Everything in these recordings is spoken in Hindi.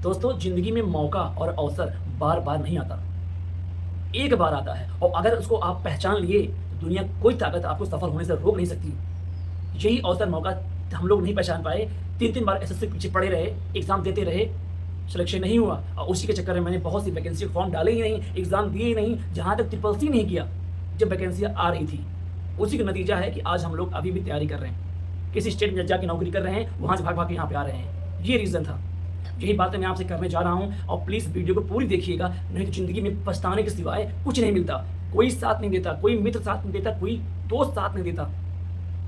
दोस्तों, ज़िंदगी में मौका और अवसर बार-बार नहीं आता। एक बार आता है और अगर उसको आप पहचान लिए, तो दुनिया की कोई ताकत आपको सफल होने से रोक नहीं सकती। यही अवसर मौका हम लोग नहीं पहचान पाए। 3-3 बार एसएससी के पीछे पड़े रहे, एग्ज़ाम देते रहे, सिलेक्शन नहीं हुआ और उसी के चक्कर में मैंने बहुत सी वैकेंसी के फॉर्म डाले ही नहीं, एग्ज़ाम दिए ही नहीं, जहाँ तक ट्रिपल सी नहीं किया, जब वैकेंसियाँ आ रही थी। उसी का नतीजा है कि आज हम लोग अभी भी तैयारी कर रहे हैं। किसी स्टेट में जाके नौकरी कर रहे हैं, वहाँ से भाग-भाग के यहाँ पे आ रहे हैं। ये रीज़न था। यही बातें मैं आपसे करने जा रहा हूँ और प्लीज़ वीडियो को पूरी देखिएगा, नहीं तो ज़िंदगी में पछताने के सिवाय कुछ नहीं मिलता। कोई साथ नहीं देता, कोई मित्र साथ नहीं देता, कोई दोस्त साथ नहीं देता।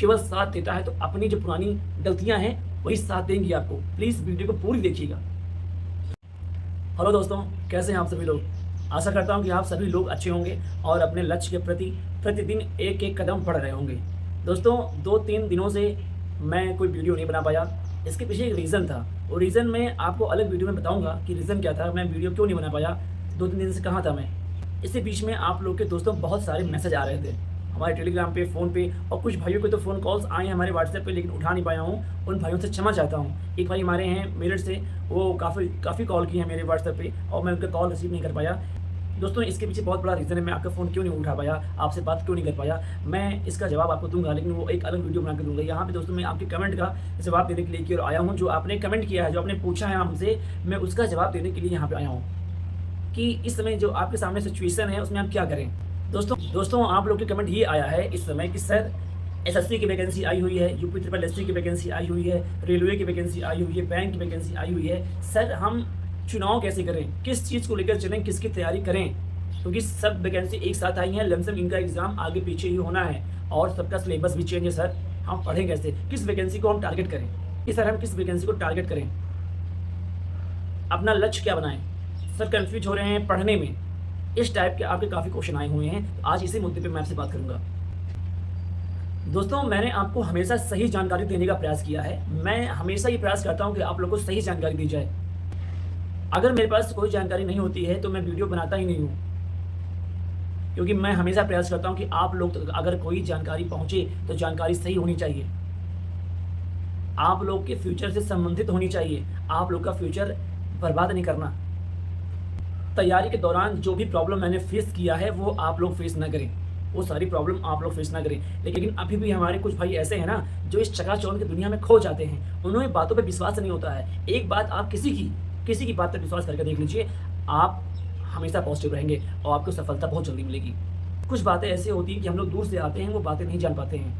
केवल साथ देता है तो अपनी जो पुरानी गलतियाँ हैं, वही साथ देंगी आपको। प्लीज़ वीडियो को पूरी देखिएगा। हेलो दोस्तों, कैसे हैं आप सभी लोग? आशा करता हूँ कि आप सभी लोग अच्छे होंगे और अपने लक्ष्य के प्रति प्रतिदिन एक-एक कदम बढ़ रहे होंगे। दोस्तों, 2-3 दिनों से मैं कोई वीडियो नहीं बना पाया। इसके पीछे एक रीज़न था। वो रीज़न मैं आपको अलग वीडियो में बताऊँगा कि रीज़न क्या था, मैं वीडियो क्यों नहीं बना पाया, 2-3 दिन से कहाँ था मैं। इसी बीच में आप लोग के दोस्तों बहुत सारे मैसेज आ रहे थे, हमारे टेलीग्राम पे, फ़ोन पे और कुछ भाइयों के तो फ़ोन कॉल्स आए हैं हमारे व्हाट्सएप पे, लेकिन उठा नहीं पाया हूँ। उन भाइयों से क्षमा चाहता हूँ। एक भाई हमारे हैं मेरठ से, वो काफ़ी कॉल किए हैं मेरे व्हाट्सएप पे और मैं उनका कॉल रिसीव नहीं कर पाया। दोस्तों, इसके पीछे बहुत बड़ा रीज़न है, मैं आपका फ़ोन क्यों नहीं उठा पाया, आपसे बात क्यों नहीं कर पाया। मैं इसका जवाब आपको दूँगा, लेकिन वो एक अलग वीडियो बना के दूँगा। यहाँ पे दोस्तों मैं आपके कमेंट का जवाब देने के लिए की ओर आया हूँ। जो आपने कमेंट किया है, जो आपने पूछा है हमसे, मैं उसका जवाब देने के लिए यहाँ पे आया हूँ कि इस समय जो आपके सामने सिचुएशन है, उसमें आप क्या करें। दोस्तों आप लोग के कमेंट ये आया है इस समय कि सर, एसएससी की वैकेंसी आई हुई है, यूपी ट्रिपल एससी की वैकेंसी आई हुई है, रेलवे की वैकेंसी आई हुई है, बैंक की वैकेंसी आई हुई है। सर, हम चुनाव कैसे करें, किस चीज़ को लेकर चलें, किसकी तैयारी करें, क्योंकि सब वैकेंसी एक साथ आई हैं, लमसम इनका एग्ज़ाम आगे पीछे ही होना है और सबका सिलेबस भी चेंज है। सर, हम पढ़ें कैसे, किस वैकेंसी को हम टारगेट करें, कि सर हम किस वैकेंसी को टारगेट करें, अपना लक्ष्य क्या बनाएं। सर, कन्फ्यूज हो रहे हैं पढ़ने में। इस टाइप के आपके काफ़ी क्वेश्चन आए हुए हैं, तो आज इसी मुद्दे पे मैं आपसे बात करूँगा। दोस्तों, मैंने आपको हमेशा सही जानकारी देने का प्रयास किया है। मैं हमेशा ये प्रयास करता हूँ कि आप लोगों को सही जानकारी दी जाए। अगर मेरे पास कोई जानकारी नहीं होती है, तो मैं वीडियो बनाता ही नहीं हूँ, क्योंकि मैं हमेशा प्रयास करता हूँ कि आप लोग तक अगर कोई जानकारी पहुँचे, तो जानकारी सही होनी चाहिए। आप लोग के फ्यूचर से संबंधित होनी चाहिए। आप लोग का फ्यूचर बर्बाद नहीं करना। तैयारी के दौरान जो भी प्रॉब्लम मैंने फेस किया है, वो आप लोग फेस ना करें। वो सारी प्रॉब्लम आप लोग फेस ना करें। लेकिन अभी भी हमारे कुछ भाई ऐसे हैं ना, जो इस चकाचौंध की दुनिया में खो जाते हैं। उन्हें बातों पे विश्वास नहीं होता है। एक बात आप किसी की बात पर विश्वास करके देख लीजिए, आप हमेशा पॉजिटिव रहेंगे और आपको सफलता बहुत जल्दी मिलेगी। कुछ बातें ऐसी होती हैं कि हम लोग दूर से आते हैं, वो बातें नहीं जान पाते हैं,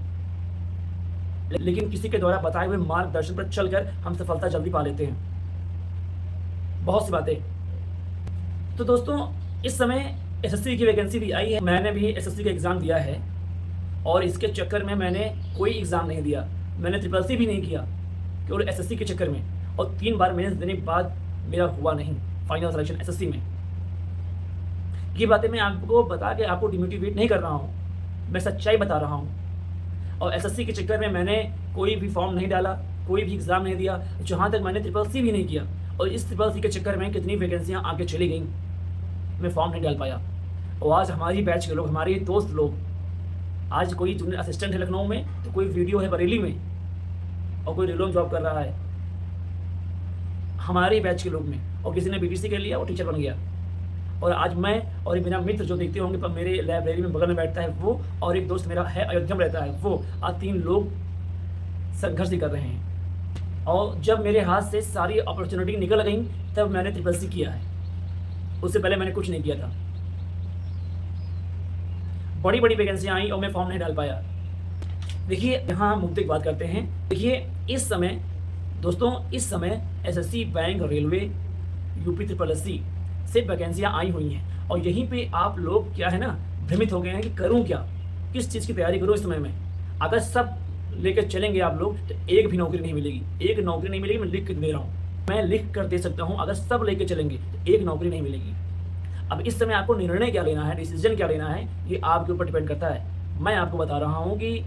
लेकिन किसी के द्वारा बताए हुए मार्गदर्शन पर चलकर हम सफलता जल्दी पा लेते हैं। बहुत सी बातें। तो दोस्तों, इस समय एसएससी की वैकेंसी भी आई है। मैंने भी एसएससी का एग्ज़ाम दिया है और इसके चक्कर में मैंने कोई एग्ज़ाम नहीं दिया। मैंने ट्रिपल सी भी नहीं किया, केवल एसएससी के चक्कर में। और 3 बार मेंस देने के बाद मेरा हुआ नहीं फाइनल सिलेक्शन एसएससी में। ये बातें मैं आपको बता के आपको डिमोटिवेट नहीं कर रहा हूँ, मैं सच्चाई बता रहा हूँ। और एसएससी के चक्कर में मैंने कोई भी फॉर्म नहीं डाला, कोई भी एग्ज़ाम नहीं दिया, जहाँ तक मैंने ट्रिपल सी भी नहीं किया। और इस ट्रिपल सी के चक्कर में कितनी वैकेंसियाँ आगे चली गईं, मैं फॉर्म नहीं डाल पाया। और आज हमारी बैच के लोग, हमारे दोस्त लोग, आज कोई जूनियर असिस्टेंट है लखनऊ में, तो कोई वीडियो है बरेली में और कोई रेलवे में जॉब कर रहा है, हमारे बैच के लोग में। और किसी ने बीटीसी कर लिया, वो टीचर बन गया। और आज मैं और मेरा मित्र जो देखते होंगे, पर मेरे लाइब्रेरी में बगल में बैठता है वो, और एक दोस्त मेरा है अयोध्या में रहता है वो, आज 3 लोग संघर्ष ही कर रहे हैं। और जब मेरे हाथ से सारी अपॉर्चुनिटी निकल गई, तब मैंने ट्रिपल सी किया है। उससे पहले मैंने कुछ नहीं किया था। बड़ी बड़ी वैकेंसियाँ आई और मैं फॉर्म नहीं डाल पाया। देखिए, यहाँ मुद्दे की बात करते हैं। देखिए, इस समय दोस्तों, इस समय SSC, bank, railway, UP triple SC से वैकेंसियाँ आई हुई हैं और यहीं पे आप लोग क्या है ना, भ्रमित हो गए हैं कि करूँ क्या, किस चीज़ की तैयारी करूँ इस समय में। अगर सब लेकर चलेंगे आप लोग, तो एक भी नौकरी नहीं मिलेगी। एक नौकरी नहीं मिलेगी, मैं लिख कर दे रहा हूँ, मैं लिख कर दे सकता हूँ। अगर सब लेकर चलेंगे तो एक नौकरी नहीं मिलेगी। अब इस समय आपको निर्णय क्या लेना है, डिसीजन क्या लेना है, ये आपके ऊपर डिपेंड करता है। मैं आपको बता रहा हूँ कि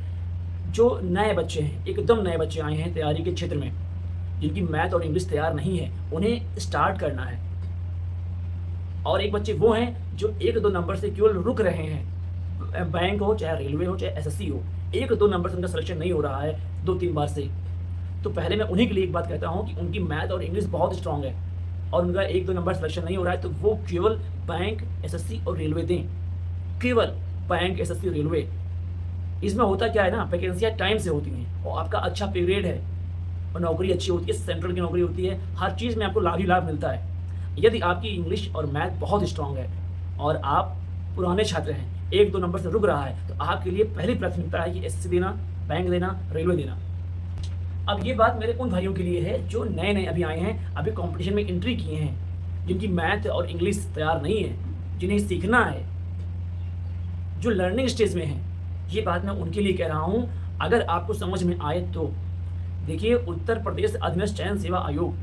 जो नए बच्चे हैं, एकदम नए बच्चे आए हैं तैयारी के क्षेत्र में, जिनकी मैथ और इंग्लिश तैयार नहीं है, उन्हें स्टार्ट करना है। और एक बच्चे वो हैं जो 1-2 नंबर से केवल रुक रहे हैं, बैंक हो, चाहे रेलवे हो, चाहे एसएससी हो, 1-2 नंबर से उनका सिलेक्शन नहीं हो रहा है 2-3 बार से। तो पहले मैं उन्हीं के लिए एक बात कहता हूँ कि उनकी मैथ और इंग्लिश बहुत स्ट्रांग है, और उनका 1-2 नंबर सिलेक्शन नहीं हो रहा है, तो वो केवल बैंक, एसएससी और रेलवे दें। केवल बैंक, एसएससी, रेलवे। इसमें होता क्या है ना, वैकेंसियाँ टाइम से होती हैं और आपका अच्छा पे ग्रेड है और नौकरी अच्छी होती है, सेंट्रल की नौकरी होती है, हर चीज़ में आपको लाभ ही लाभ मिलता है। यदि आपकी इंग्लिश और मैथ बहुत स्ट्रांग है और आप पुराने छात्र हैं, 1-2 नंबर से रुक रहा है, तो आपके लिए पहली प्राथमिकता है कि एसएससी देना, बैंक देना, रेलवे देना। अब ये बात मेरे उन भाइयों के लिए है जो नए-नए अभी आए हैं, अभी कॉम्पिटिशन में एंट्री किए हैं, जिनकी मैथ और इंग्लिश तैयार नहीं है, जिन्हें सीखना है, जो लर्निंग स्टेज में हैं। ये बात मैं उनके लिए कह रहा हूँ। अगर आपको समझ में आए तो देखिए, उत्तर प्रदेश अधीनस्थ चयन सेवा आयोग,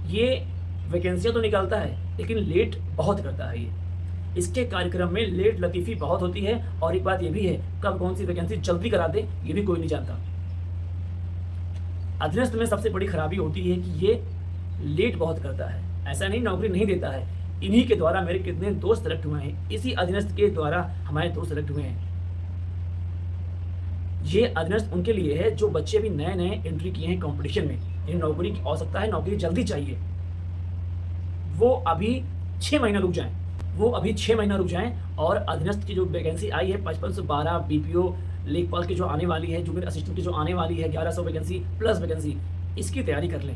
ये वैकेंसियाँ तो निकालता है, लेकिन लेट बहुत करता है ये। इसके कार्यक्रम में लेट लतीफ़ी बहुत होती है और एक बात ये भी है, कब कौन सी वैकेंसी जल्दी करा दे, ये भी कोई नहीं जानता। अधीनस्थ में सबसे बड़ी खराबी होती है कि ये लेट बहुत करता है। ऐसा नहीं नौकरी नहीं देता है, इन्हीं के द्वारा मेरे कितने दोस्त सेलेक्ट हुए हैं, इसी अधीनस्थ के द्वारा हमारे दोस्त सेलेक्ट हुए हैं। ये अधीनस्थ उनके लिए है जो बच्चे अभी नए-नए एंट्री किए हैं कॉम्पिटिशन में, इन्हें नौकरी की आवश्यकता है, नौकरी जल्दी चाहिए। वो अभी 6 महीना रुक जाएँ, वो अभी 6 महीना रुक जाएँ और अधीनस्थ की जो वैकेंसी आई है 55 से 12 बीपीओ, लेखपाल की जो आने वाली है, जूनियर असिस्टेंट की जो आने वाली है 1100 वैकेंसी प्लस वैकेंसी, इसकी तैयारी कर लें।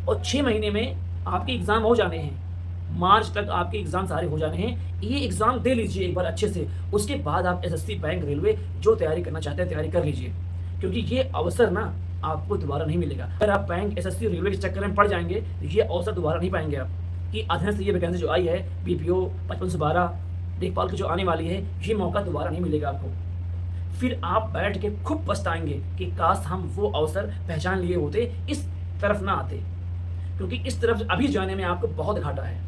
और 6 महीने में आपके एग्ज़ाम हो जाने हैं, मार्च तक आपके एग्ज़ाम सारे हो जाने हैं। ये एग्ज़ाम दे लीजिए एक बार अच्छे से, उसके बाद आप एसएससी, बैंक, रेलवे जो तैयारी करना चाहते हैं तैयारी कर लीजिए, क्योंकि ये अवसर ना आपको दोबारा नहीं मिलेगा। अगर आप बैंक, एसएससी, रेलवे के चक्कर में पड़ जाएँगे तो ये अवसर दोबारा नहीं पाएँगे आप, कि अधीनस्थ ये वैकेंसी जो आई है बीपीओ 55 से 12 लेखपाल की जो आने वाली है, ये मौका दोबारा नहीं मिलेगा आपको। फिर आप बैठ के खूब पछताएँगे कि काश हम वो अवसर पहचान लिए होते, इस तरफ ना आते, क्योंकि इस तरफ अभी जाने में आपको बहुत घाटा है।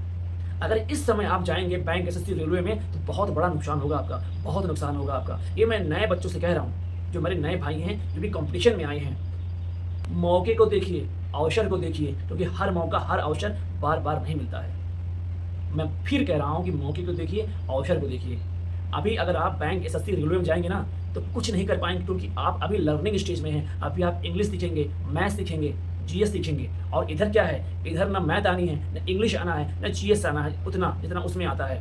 अगर इस समय आप जाएँगे बैंक, एसएससी, रेलवे में, तो बहुत बड़ा नुकसान होगा आपका, बहुत नुकसान होगा आपका। ये मैं नए बच्चों से कह रहा हूँ, जो मेरे नए भाई हैं, जो भी कॉम्पिटिशन में आए हैं। मौके को देखिए, अवसर को देखिए, क्योंकि हर मौका, हर अवसर बार-बार नहीं मिलता है। मैं फिर कह रहा हूँ कि मौके को देखिए, अवसर को देखिए। अभी अगर आप बैंक, एसएससी, रेलवे में जाएँगे ना, तो कुछ नहीं कर पाएँगे, क्योंकि आप अभी लर्निंग स्टेज में हैं। अभी आप इंग्लिश सीखेंगे, मैथ सीखेंगे, जीएस सीखेंगे, और इधर क्या है, इधर ना मैथ आनी है, ना इंग्लिश आना है, ना जीएस आना है उतना जितना उसमें आता है।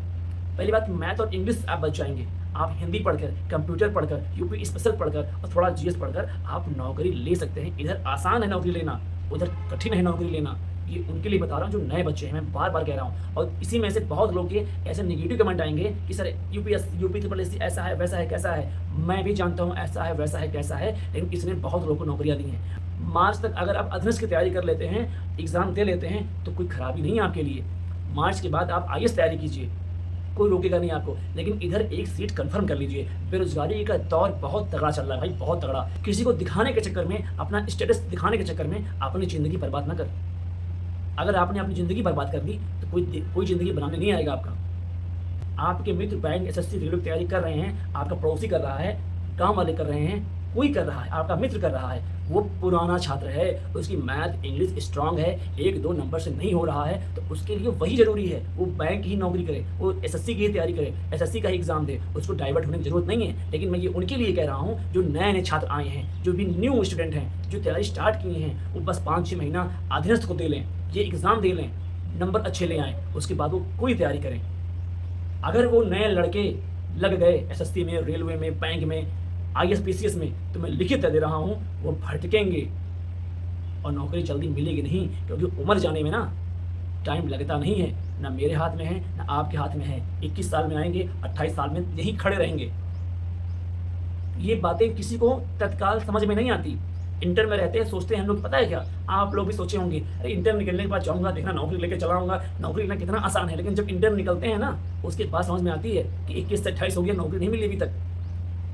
पहली बात, मैथ और इंग्लिश आप बच जाएँगे। आप हिंदी पढ़कर, कंप्यूटर पढ़कर, यूपी स्पेशल पढ़कर और थोड़ा जीएस पढ़कर आप नौकरी ले सकते हैं। इधर आसान है नौकरी लेना, उधर कठिन है नौकरी लेना। ये उनके लिए बता रहा हूँ जो नए बच्चे हैं, मैं बार-बार कह रहा हूँ। और इसी में से बहुत लोग के ऐसे नेगेटिव कमेंट आएँगे कि सर यूपी ट्रिपल एससी ऐसा है, वैसा है, कैसा है। मैं भी जानता हूँ ऐसा है, वैसा है, कैसा है, लेकिन इसने बहुत लोगों को नौकरियाँ दी हैं। मार्च तक अगर आप अधीनस्थ की तैयारी कर लेते हैं, एग्ज़ाम दे लेते हैं, तो कोई खराबी नहीं है आपके लिए। मार्च के बाद आप आईएएस तैयारी कीजिए, कोई रोकेगा नहीं आपको, लेकिन इधर एक सीट कंफर्म कर लीजिए। बेरोज़गारी का दौर बहुत तगड़ा चल रहा है भाई, बहुत तगड़ा। किसी को दिखाने के चक्कर में, अपना स्टेटस दिखाने के चक्कर में अपनी ज़िंदगी बर्बाद ना कर। अगर आपने अपनी ज़िंदगी बर्बाद कर दी तो कोई ज़िंदगी बनाने नहीं आएगा आपका। आपके मित्र बैंक, एसएससी, रेलवे की तैयारी कर रहे हैं, आपका पड़ोसी कर रहा है, गाँव वाले कर रहे हैं, कोई कर रहा है, आपका मित्र कर रहा है, वो पुराना छात्र है, उसकी मैथ, इंग्लिश स्ट्रांग है, 1-2 नंबर से नहीं हो रहा है, तो उसके लिए वही ज़रूरी है, वो बैंक की ही नौकरी करे, वो एसएससी की ही तैयारी करे, एसएससी का ही एग्ज़ाम दे, उसको डाइवर्ट होने की ज़रूरत नहीं है। लेकिन मैं ये उनके लिए कह रहा हूँ जो नए-नए छात्र आए हैं, जो भी न्यू स्टूडेंट हैं, जो तैयारी स्टार्ट किए हैं, वो बस 5-6 महीना अधीनस्थ को दे लें, ये एग्ज़ाम दे लें, नंबर अच्छे ले आएँ, उसके बाद वो कोई तैयारी करें। अगर वो नए लड़के लग गए एसएससी में, रेलवे में, बैंक में, आईएएस, पीसीएस में, तो मैं लिखित दे रहा हूँ, वो भटकेंगे और नौकरी जल्दी मिलेगी नहीं, क्योंकि उम्र जाने में ना टाइम लगता नहीं है, ना मेरे हाथ में है, ना आपके हाथ में है। 21 साल में आएंगे, 28 साल में यहीं खड़े रहेंगे। ये बातें किसी को तत्काल समझ में नहीं आती। इंटर में रहते हैं, सोचते हैं हम लोग, पता है क्या, आप लोग भी सोचे होंगे, अरे इंटर निकलने के बाद जाऊँगा, देखना नौकरी लेके चला आऊँगा, नौकरी लेना कितना आसान है। लेकिन जब इंटर निकलते हैं ना, उसके बाद समझ में आती है कि 21 से 28 हो गया, नौकरी नहीं मिली अभी तक।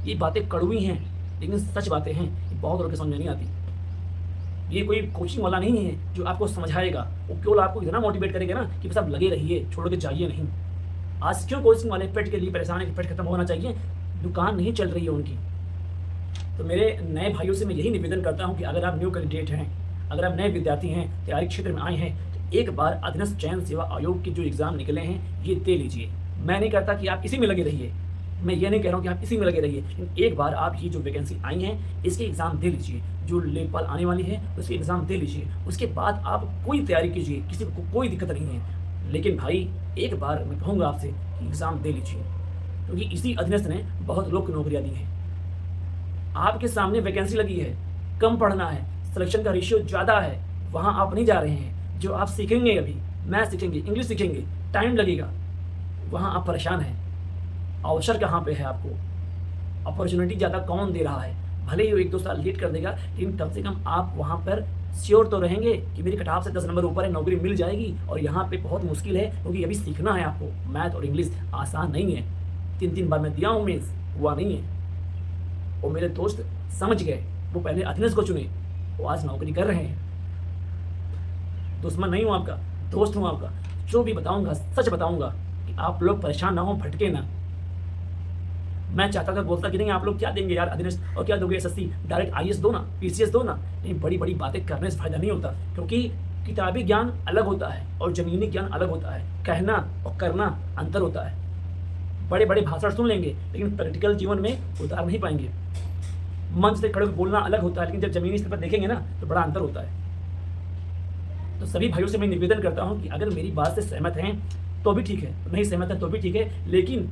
ये बातें कड़वी हैं, लेकिन सच बातें हैं, ये बहुत लोगों को समझ में नहीं आती। ये कोई कोचिंग वाला नहीं है जो आपको समझाएगा, वो केवल आपको इतना मोटिवेट करेगा ना कि बस आप लगे रहिए, छोड़ के जाइए नहीं। आज क्यों कोचिंग वाले पेट के लिए परेशान है कि पेट खत्म होना चाहिए, दुकान नहीं चल रही है उनकी। तो मेरे नए भाइयों से मैं यही निवेदन करता हूँ कि अगर आप न्यू कैंडिडेट हैं, अगर आप नए विद्यार्थी हैं, तैयारी क्षेत्र में आए हैं, तो एक बार अधीनस्थ चयन सेवा आयोग के जो एग्ज़ाम निकले हैं, ये दे लीजिए। मैं नहीं कहता कि आप इसी में लगे रहिए, मैं ये नहीं कह रहा हूँ कि आप इसी में लगे रहिए, लेकिन एक बार आप ये जो वैकेंसी आई हैं, इसके एग्ज़ाम दे लीजिए। जो लेखपाल आने वाली है, उसके एग्ज़ाम दे लीजिए। उसके बाद आप कोई तैयारी कीजिए, किसी को कोई दिक्कत नहीं है। लेकिन भाई, एक बार मैं कहूँगा आपसे कि एग्ज़ाम दे लीजिए, क्योंकि इसी अधीनस्थ ने बहुत लोग को नौकरियाँ दी हैं। आपके सामने वैकेंसी लगी है, कम पढ़ना है, सिलेक्शन का रेशियो ज़्यादा है, वहाँ आप नहीं जा रहे हैं। जो आप सीखेंगे अभी, मैथ सीखेंगे, इंग्लिश सीखेंगे, टाइम लगेगा, वहाँ आप परेशान हैं। अवसर कहाँ पे है आपको? अपॉर्च्युनिटी ज़्यादा कौन दे रहा है? भले ही वो 1-2 साल लेट कर देगा, लेकिन कम से कम आप वहाँ पर श्योर तो रहेंगे कि मेरी कट ऑफ से 10 नंबर ऊपर है, नौकरी मिल जाएगी। और यहाँ पे बहुत मुश्किल है, क्योंकि अभी सीखना है आपको। मैथ और इंग्लिश आसान नहीं है। 3-3 बार मैं दिया हूँ मेंस, हुआ नहीं है। और मेरे दोस्त समझ गए, वो पहले अधीनस्थ को चुने, वो आज नौकरी कर रहे हैं। दुश्मन नहीं हूँ आपका, दोस्त हूँ आपका। जो भी बताऊँगा, सच बताऊँगा कि आप लोग परेशान ना हों, भटके ना। मैं चाहता था, बोलता कि नहीं आप लोग क्या देंगे यार अधीनस्थ, और क्या दोगे एसएससी, डायरेक्ट आईएएस दो ना, पीसीएस दो ना। नहीं, बड़ी-बड़ी बातें करने से फ़ायदा नहीं होता, क्योंकि किताबी ज्ञान अलग होता है और ज़मीनी ज्ञान अलग होता है। कहना और करना अंतर होता है। बड़े-बड़े भाषण सुन लेंगे, लेकिन प्रैक्टिकल जीवन में उतार नहीं पाएँगे। मंच से खड़े होकर बोलना अलग होता है, लेकिन जब ज़मीनी स्तर पर देखेंगे ना, तो बड़ा अंतर होता है। तो सभी भाइयों से मैं निवेदन करता हूँ कि अगर मेरी बात से सहमत हैं, तो भी ठीक है, नहीं सहमत हैं तो भी ठीक है, लेकिन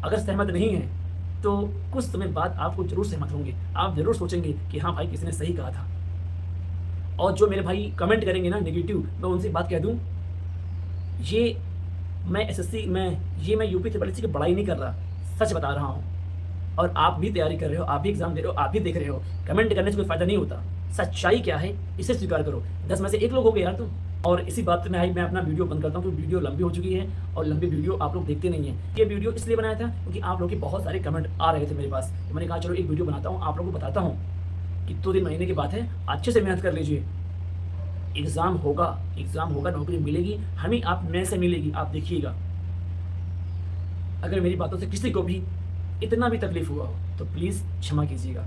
अगर सहमत नहीं हैं, तो कुछ समय बाद आपको ज़रूर सहमत होंगे। आप ज़रूर सोचेंगे कि हाँ भाई, किसी ने सही कहा था। और जो मेरे भाई कमेंट करेंगे ना नेगेटिव, मैं उनसे बात कह दूँ, ये मैं एसएससी मैं यूपी ट्रिपल एससी की बड़ाई नहीं कर रहा, सच बता रहा हूँ। और आप भी तैयारी कर रहे हो, आप भी एग्ज़ाम दे रहे हो, आप भी देख रहे हो। कमेंट करने से कोई फ़ायदा नहीं होता। सच्चाई क्या है, इसे स्वीकार करो। 10 में से 1 लोग हो गए यार तुम। और इसी बात पे मैं अपना वीडियो बंद करता हूँ, क्योंकि वीडियो लंबी हो चुकी है और लंबी वीडियो आप लोग देखते नहीं हैं। ये वीडियो इसलिए बनाया था क्योंकि आप लोगों के बहुत सारे कमेंट आ रहे थे मेरे पास। तो मैंने कहा चलो एक वीडियो बनाता हूँ, आप लोगों को बताता हूँ कि 2-3 महीने की बात है, अच्छे से मेहनत कर लीजिए। एग्ज़ाम होगा, नौकरी मिलेगी, हमें आप में से मिलेगी, आप देखिएगा। अगर मेरी बातों से किसी को भी इतना भी तकलीफ़ हुआ हो, तो प्लीज़ क्षमा कीजिएगा।